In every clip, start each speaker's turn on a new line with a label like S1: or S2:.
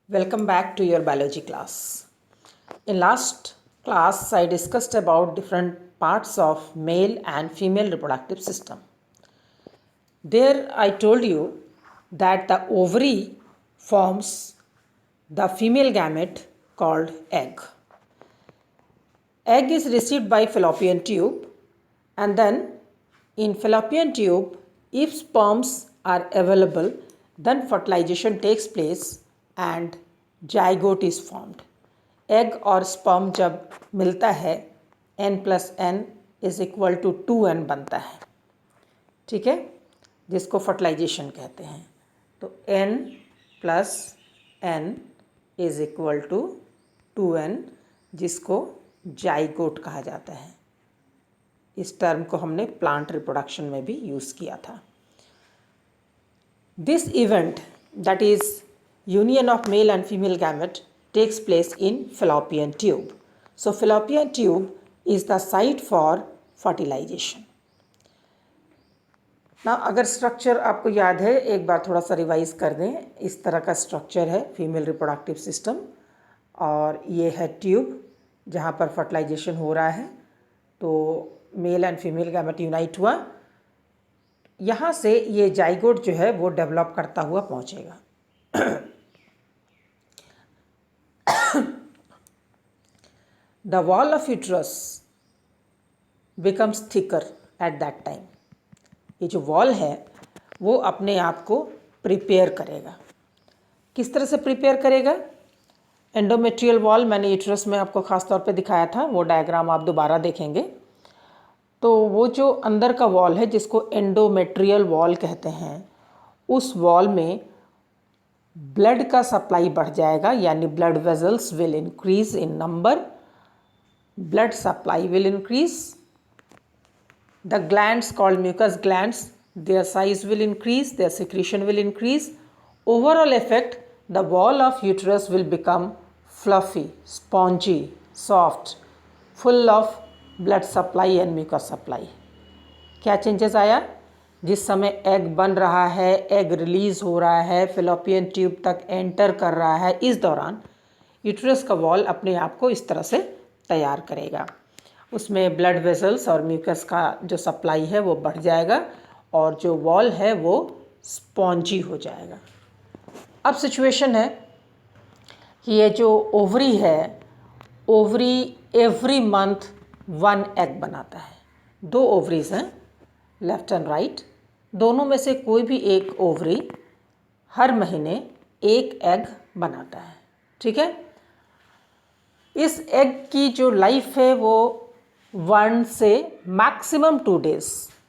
S1: Welcome back to your biology class. In last class, I discussed about different parts of male and female reproductive system. There I told you that the ovary forms the female gamete called egg. Egg is received by fallopian tube, and then in fallopian tube, if sperms are available, then fertilization takes place and zygote is formed. Egg और sperm जब मिलता है n+n is equal to 2n बनता है. ठीक है, जिसको fertilisation कहते हैं. तो n+n is equal to 2n, जिसको जाइगोट कहा जाता है. इस टर्म को हमने प्लांट रिप्रोडक्शन में भी यूज़ किया था. This event that is union of male and female gamete takes place in fallopian tube. So fallopian tube is the site for fertilization. Now अगर स्ट्रक्चर आपको याद है, एक बार थोड़ा सा रिवाइज कर दें. इस तरह का स्ट्रक्चर है फीमेल रिप्रोडक्टिव सिस्टम, और ये है ट्यूब जहाँ पर फर्टिलाइजेशन हो रहा है. तो male and female gamete unite हुआ. यहाँ से ये जाइगोट जो है वो डेवलप करता हुआ पहुँचेगा. The wall of uterus becomes thicker at that time. ये जो वॉल है वो अपने आप को प्रिपेयर करेगा. किस तरह से प्रिपेयर करेगा? एंडोमेट्रियल वॉल मैंने यूट्रस में आपको ख़ास तौर पे दिखाया था, वो डायग्राम आप दोबारा देखेंगे. तो वो जो अंदर का वॉल है जिसको एंडोमेट्रियल वॉल कहते हैं, उस वॉल में ब्लड का सप्लाई बढ़ जाएगा, यानी blood vessels will increase in number. Blood supply will increase. The glands called mucus glands, their size will increase, their secretion will increase. Overall effect, the wall of uterus will become fluffy, spongy, soft, full of blood supply and mucus supply. क्या changes आया? जिस समय egg बन रहा है, egg release हो रहा है, फेलोपियन ट्यूब तक एंटर कर रहा है, इस दौरान यूट्रस का वॉल अपने आप को इस तरह से तैयार करेगा. उसमें ब्लड वेसल्स और म्यूकस का जो सप्लाई है वो बढ़ जाएगा, और जो वॉल है वो स्पॉन्जी हो जाएगा. अब सिचुएशन है कि ये जो ओवरी है, ओवरी एवरी मंथ 1 एग बनाता है. 2 ओवरीज हैं, लेफ्ट एंड राइट. दोनों में से कोई भी एक ओवरी हर महीने 1 एग बनाता है. ठीक है. इस एग की जो लाइफ है वो 1 से मैक्सिमम 2 डेज़,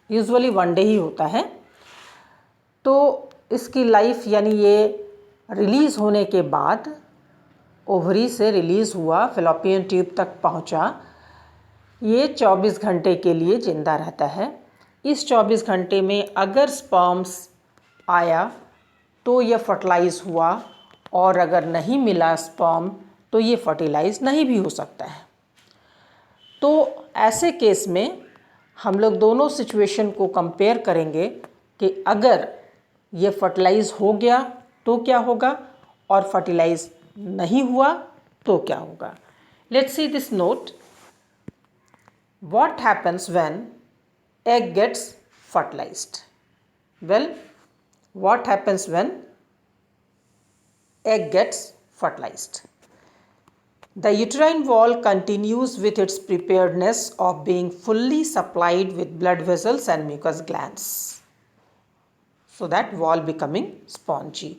S1: यूजुअली 1 डे ही होता है. तो इसकी लाइफ, यानी ये रिलीज़ होने के बाद, ओवरी से रिलीज़ हुआ, फेलोपियन ट्यूब तक पहुंचा, ये 24 घंटे के लिए ज़िंदा रहता है. इस 24 घंटे में अगर स्पर्म्स आया तो यह फर्टिलाइज़ हुआ, और अगर नहीं मिला स्पर्म तो ये फर्टिलाइज नहीं भी हो सकता है. तो ऐसे केस में हम लोग दोनों सिचुएशन को कंपेयर करेंगे कि अगर ये फर्टिलाइज हो गया तो क्या होगा, और फर्टिलाइज नहीं हुआ तो क्या होगा. Let's see this note. What happens when egg gets fertilised? Well, what happens when egg gets fertilized? The uterine wall continues with its preparedness of being fully supplied with blood vessels and mucus glands, so that wall becoming spongy.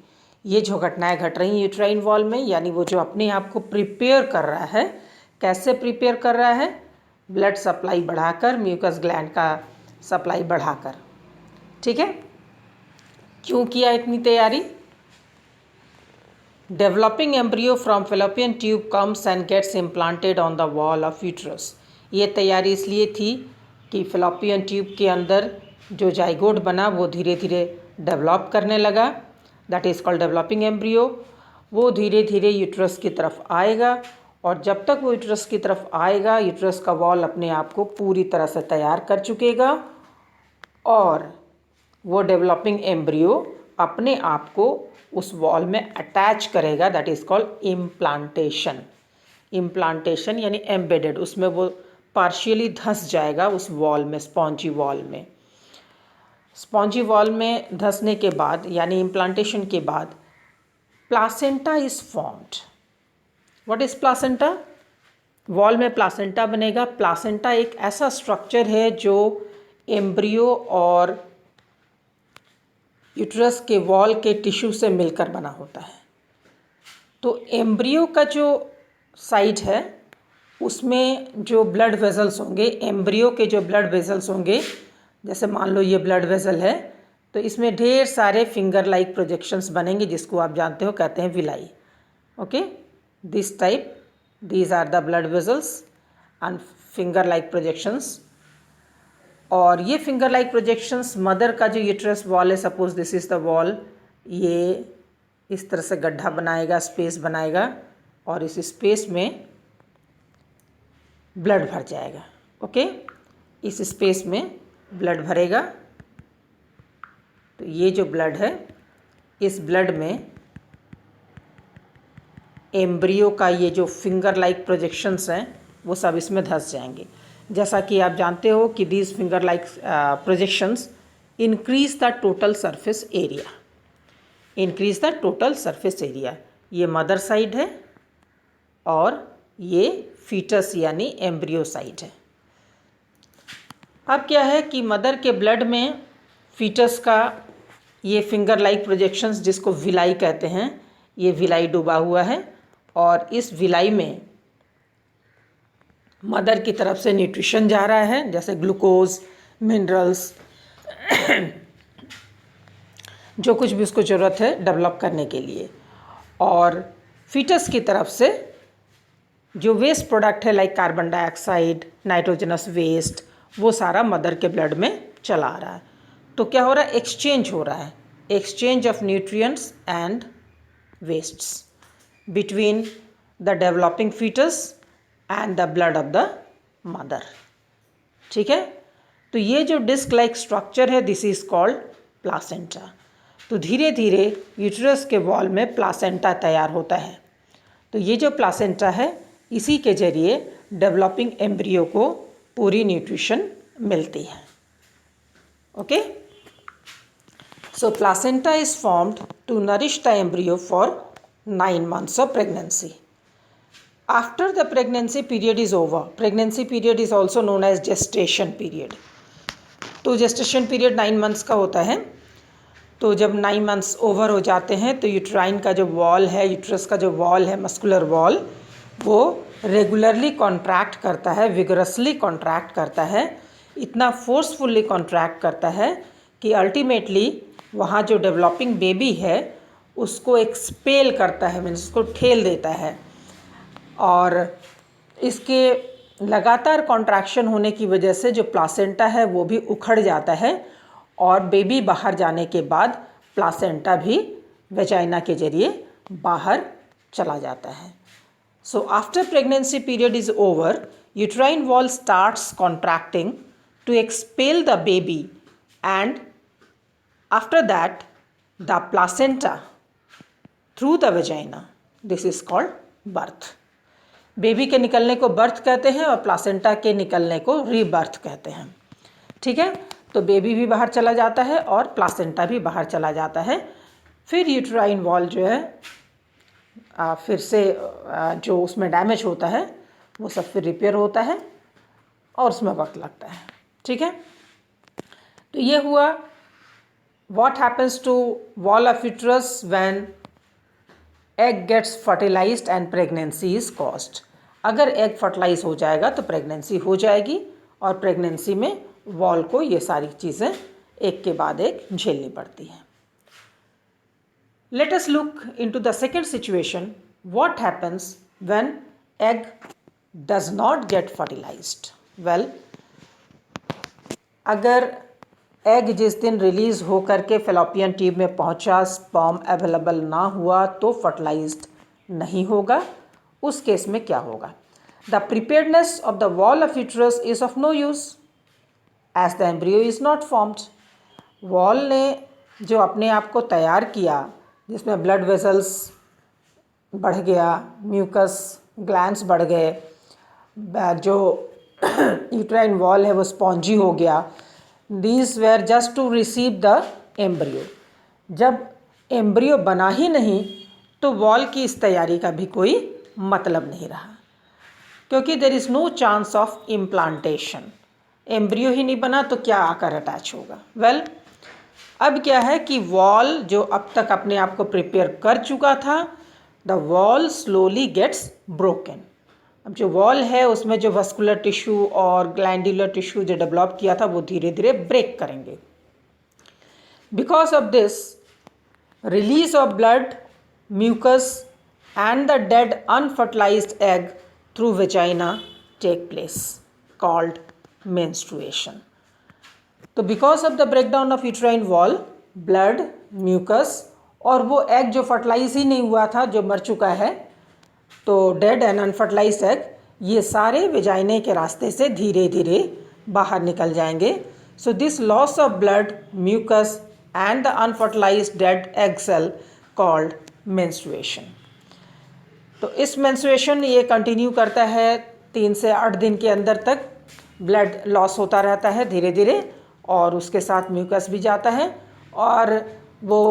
S1: ये जो घटनाएं घट रही हैं uterine wall में, यानी वो जो अपने आप को प्रिपेयर कर रहा है. कैसे प्रिपेयर कर रहा है? ब्लड सप्लाई बढ़ाकर, म्यूकस ग्लैंड का सप्लाई बढ़ाकर. ठीक है. क्यों किया इतनी तैयारी? Developing embryo from fallopian tube comes and gets implanted on the wall of uterus. ये तैयारी इसलिए थी कि fallopian ट्यूब के अंदर जो जाइगोट बना वो धीरे धीरे डेवलप करने लगा. That is called developing embryo. वो धीरे धीरे यूट्रस की तरफ आएगा, और जब तक वो यूट्रस की तरफ आएगा, यूट्रस का वॉल अपने आप को पूरी तरह से तैयार कर चुकेगा, और वो डेवलपिंग एम्ब्रियो अपने आप को उस वॉल में अटैच करेगा, that is called implantation. Implantation यानी एम्बेडेड, उसमें वो पार्शियली धंस जाएगा उस वॉल में, स्पॉन्जी वॉल में। स्पॉन्जी वॉल में धंसने के बाद यानी इम्प्लांटेशन के बाद placenta is formed. What is placenta? Wall में प्लासेंटा बनेगा। प्लासेंटा एक ऐसा स्ट्रक्चर है जो एम्ब्रियो और यूट्रस के वॉल के टिश्यू से मिलकर बना होता है। तो एम्ब्रियो का जो साइड है उसमें जो ब्लड वेजल्स होंगे, एम्ब्रियो के जो ब्लड वेजल्स होंगे, जैसे मान लो ये ब्लड वेजल है, तो इसमें ढेर सारे फिंगर लाइक प्रोजेक्शंस बनेंगे, जिसको आप जानते हो कहते हैं villi. Okay, this type, these are the blood vessels and finger like projections। और ये फिंगर लाइक प्रोजेक्शंस मदर का जो यूट्रस वॉल है, suppose this is the wall, ये इस तरह से गड्ढा बनाएगा, स्पेस बनाएगा और इस स्पेस में ब्लड भर जाएगा। ओके, इस स्पेस में ब्लड भरेगा। तो ये जो ब्लड है, इस ब्लड में एम्ब्रियो का ये जो फिंगर लाइक प्रोजेक्शंस हैं वो सब इसमें धंस जाएंगे। जैसा कि आप जानते हो कि these finger like projections increase the total surface area, increase the total surface area. ये मदर साइड है और ये फीटस यानी एम्ब्रियो साइड है। अब क्या है कि मदर के ब्लड में फीटस का ये फिंगर लाइक प्रोजेक्शंस, जिसको विलाई कहते हैं, ये विलाई डूबा हुआ है और इस विलाई में मदर की तरफ से न्यूट्रिशन जा रहा है, जैसे ग्लूकोज, मिनरल्स, जो कुछ भी उसको ज़रूरत है डेवलप करने के लिए। और फीटस की तरफ से जो वेस्ट प्रोडक्ट है like carbon dioxide, nitrogenous waste, वो सारा मदर के ब्लड में चला आ रहा है। तो क्या हो रहा है? एक्सचेंज हो रहा है, exchange of nutrients and wastes between the developing fetus and the blood of the mother। ठीक है, तो ये जो डिस्क लाइक स्ट्रक्चर है, दिस इज कॉल्ड प्लासेंटा। तो धीरे धीरे यूट्रस के वॉल में प्लासेंटा तैयार होता है। तो ये जो प्लासेंटा है, इसी के जरिए डेवलपिंग एम्ब्रियो को पूरी न्यूट्रिशन मिलती है। Okay, so placenta is formed to nourish the embryo for 9 months of pregnancy। After the pregnancy period is over, pregnancy period is also known as gestation period। तो gestation period 9 months का होता है। तो जब 9 months over हो जाते हैं तो यूट्राइन का जो वॉल है, यूट्रस का जो वॉल है, मस्कुलर वॉल, वो रेगुलरली कॉन्ट्रैक्ट करता है, विगरसली कॉन्ट्रैक्ट करता है, इतना फोर्सफुली कॉन्ट्रैक्ट करता है कि अल्टीमेटली वहाँ जो डेवलपिंग बेबी है उसको एक्सपेल करता है, मीन्स उसको ठेल देता है। और इसके लगातार कॉन्ट्रैक्शन होने की वजह से जो प्लासेंटा है वो भी उखड़ जाता है और बेबी बाहर जाने के बाद प्लासेंटा भी वेजाइना के जरिए बाहर चला जाता है। So after pregnancy period is over, uterine wall starts contracting to expel the baby and after that the placenta through the vagina, this is called birth। Baby के निकलने को बर्थ कहते हैं और प्लासेंटा के निकलने को रीबर्थ कहते हैं। ठीक है, तो बेबी भी बाहर चला जाता है और प्लासेंटा भी बाहर चला जाता है। फिर यूट्राइन वॉल जो है फिर से जो उसमें डैमेज होता है वो सब फिर रिपेयर होता है और उसमें वक्त लगता है। ठीक है, तो ये हुआ what happens to wall of uterus when egg gets fertilized and pregnancy is caused। अगर एग फर्टिलाइज हो जाएगा तो प्रेगनेंसी हो जाएगी और प्रेगनेंसी में वॉल को ये सारी चीज़ें एक के बाद एक झेलनी पड़ती हैं। Let us look into the second situation, what happens when egg does not get fertilized। Well, अगर एग जिस दिन रिलीज़ हो करके फेलोपियन ट्यूब में पहुंचा, स्पर्म अवेलेबल ना हुआ तो फर्टिलाइज्ड नहीं होगा। उस केस में क्या होगा? The preparedness of the wall of uterus is of no use as the embryo is not formed. Wall ने जो अपने आप को तैयार किया जिसमें ब्लड वेसल्स बढ़ गया, म्यूकस ग्लैंड्स बढ़ गए, जो यूट्राइन वॉल है वो स्पॉन्जी हो गया। These were just to receive the embryo. जब एम्ब्रियो बना ही नहीं तो वॉल की इस तैयारी का भी कोई मतलब नहीं रहा, क्योंकि there is no chance of implantation. Embryo ही नहीं बना तो क्या आकर अटैच होगा। वेल, अब क्या है कि वॉल जो अब तक अपने आप को प्रिपेयर कर चुका था, the wall slowly gets broken. अब जो वॉल है उसमें जो वस्कुलर टिश्यू और ग्लैंडुलर टिश्यू जो डेवलप किया था वो धीरे धीरे ब्रेक करेंगे। Because of this, release of blood, mucus and the dead unfertilized egg through vagina take place, called menstruation. तो because of the breakdown of uterine wall, blood, mucus और वो एग जो फर्टिलाइज ही नहीं हुआ था, जो मर चुका है, तो डेड एंड अनफर्टिलाइज्ड एग, ये सारे वेजाइने के रास्ते से धीरे धीरे बाहर निकल जाएंगे। So this loss of blood, mucus and the unfertilised dead egg cell called menstruation. तो इस मेंस्ट्रुएशन ये कंटिन्यू करता है 3 से 8 दिन के अंदर तक। ब्लड लॉस होता रहता है धीरे धीरे, और उसके साथ म्यूकस भी जाता है, और वो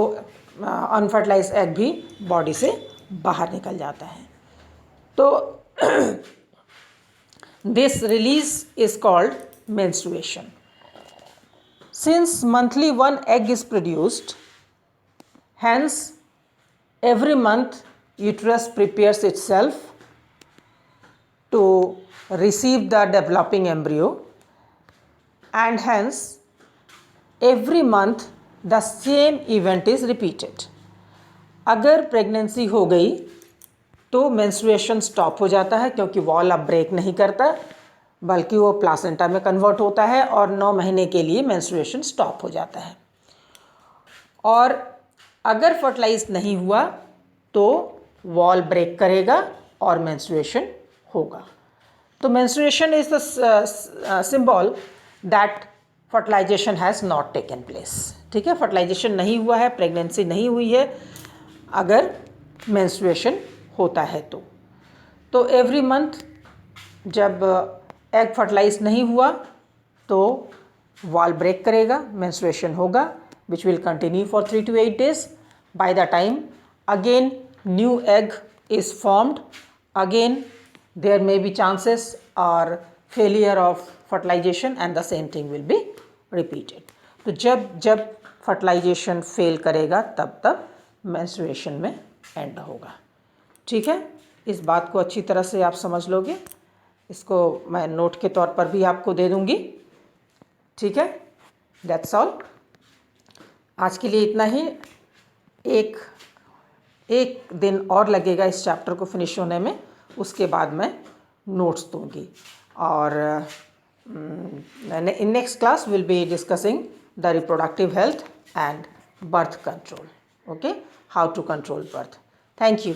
S1: अनफर्टिलाइज्ड एग भी बॉडी से बाहर निकल जाता है। तो this release is called menstruation. Since monthly 1 egg is produced, hence every month uterus prepares itself to receive the developing embryo, and hence every month the same event is repeated. अगर pregnancy हो गई तो menstruation stop हो जाता है, क्योंकि wall अब break नहीं करता बल्कि वो प्लासेंटा में कन्वर्ट होता है, और 9 महीने के लिए मेंस्ट्रुएशन स्टॉप हो जाता है। और अगर फर्टिलाइज नहीं हुआ तो वॉल ब्रेक करेगा और मेंस्ट्रुएशन होगा। तो menstruation is the symbol that fertilisation has not taken place. ठीक है, फर्टिलाइजेशन नहीं हुआ है, प्रेगनेंसी नहीं हुई है अगर मेंस्ट्रुएशन होता है तो एवरी मंथ जब एग फर्टिलाइज नहीं हुआ तो वॉल ब्रेक करेगा, मेंस्ट्रुएशन होगा, which will continue for 3 to 8 days. By the time again new egg is formed, again there may be chances or failure of fertilization and the same thing will be repeated. तो जब fertilisation fail करेगा तब menstruation में and होगा। ठीक है, इस बात को अच्छी तरह से आप समझ लोगे। इसको मैं नोट के तौर पर भी आपको दे दूंगी। ठीक है, दैट्स ऑल। आज के लिए इतना ही। एक दिन और लगेगा इस चैप्टर को फिनिश होने में, उसके बाद मैं नोट्स दूंगी। और in next class will be discussing the reproductive health and birth control. Okay, how to control birth. Thank you.